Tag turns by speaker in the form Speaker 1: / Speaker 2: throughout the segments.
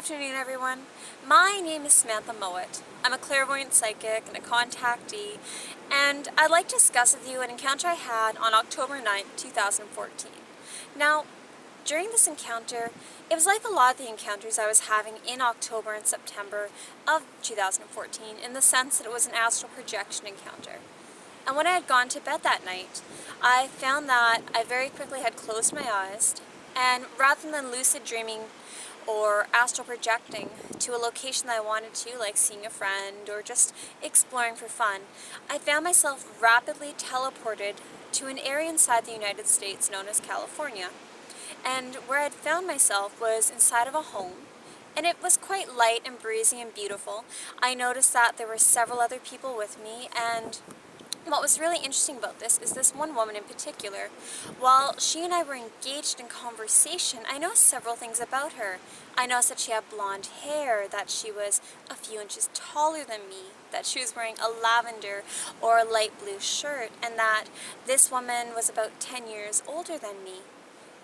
Speaker 1: afternoon, everyone. My name is Samantha Mowat. I'm a clairvoyant psychic and a contactee, and I'd like to discuss with you an encounter I had on October 9th, 2014. Now, during this encounter, it was like a lot of the encounters I was having in October and September of 2014, in the sense that it was an astral projection encounter. And when I had gone to bed that night, I found that I very quickly had closed my eyes, and rather than lucid dreaming or astral projecting to a location that I wanted to, like seeing a friend or just exploring for fun, I found myself rapidly teleported to an area inside the United States known as California. And where I'd found myself was inside of a home, and it was quite light and breezy and beautiful. I noticed that there were several other people with me, and what was really interesting about this is this one woman in particular. While she and I were engaged in conversation, I noticed several things about her. I noticed that she had blonde hair, that she was a few inches taller than me, that she was wearing a lavender or a light blue shirt, and that this woman was about 10 years older than me.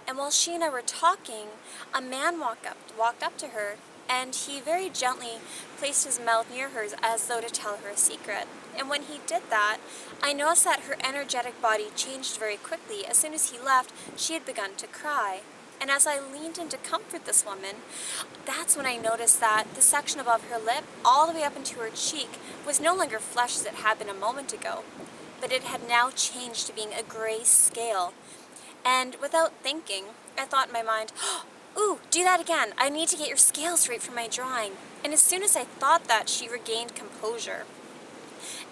Speaker 1: And while she and I were talking, a man walked up to her, and he very gently placed his mouth near hers as though to tell her a secret. And when he did that, I noticed that her energetic body changed very quickly. As soon as he left, she had begun to cry. And as I leaned in to comfort this woman, that's when I noticed that the section above her lip, all the way up into her cheek, was no longer flesh as it had been a moment ago, but it had now changed to being a gray scale. And without thinking, I thought in my mind, "Ooh, do that again. I need to get your scales right for my drawing." And as soon as I thought that, she regained composure.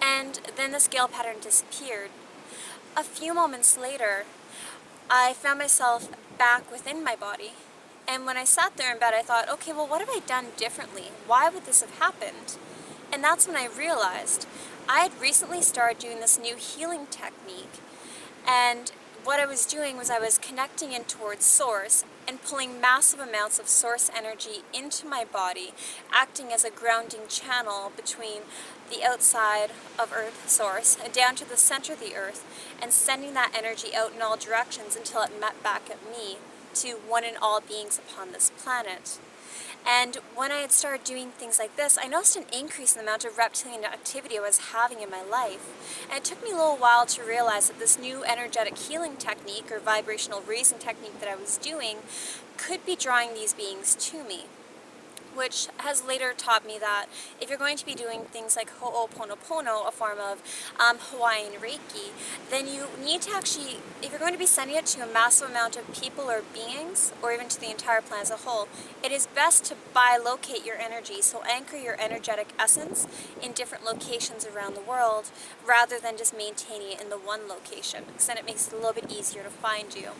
Speaker 1: And then the scale pattern disappeared. A few moments later, I found myself back within my body. And when I sat there in bed, I thought, okay, well, what have I done differently? Why would this have happened? And that's when I realized I had recently started doing this new healing technique. And what I was doing was I was connecting in towards source and pulling massive amounts of source energy into my body, acting as a grounding channel between the outside of Earth source down to the center of the Earth, and sending that energy out in all directions until it met back at me, to one and all beings upon this planet. And when I had started doing things like this, I noticed an increase in the amount of reptilian activity I was having in my life. And it took me a little while to realize that this new energetic healing technique, or vibrational raising technique that I was doing, could be drawing these beings to me, which has later taught me that if you're going to be doing things like Ho'oponopono, a form of Hawaiian Reiki, then you need to actually, if you're going to be sending it to a massive amount of people or beings, or even to the entire planet as a whole, it is best to bilocate your energy, so anchor your energetic essence in different locations around the world, rather than just maintaining it in the one location, because then it makes it a little bit easier to find you.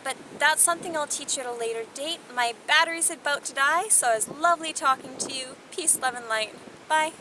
Speaker 1: But that's something I'll teach you at a later date. My battery's about to die, so it was lovely talking to you. Peace, love, and light. Bye.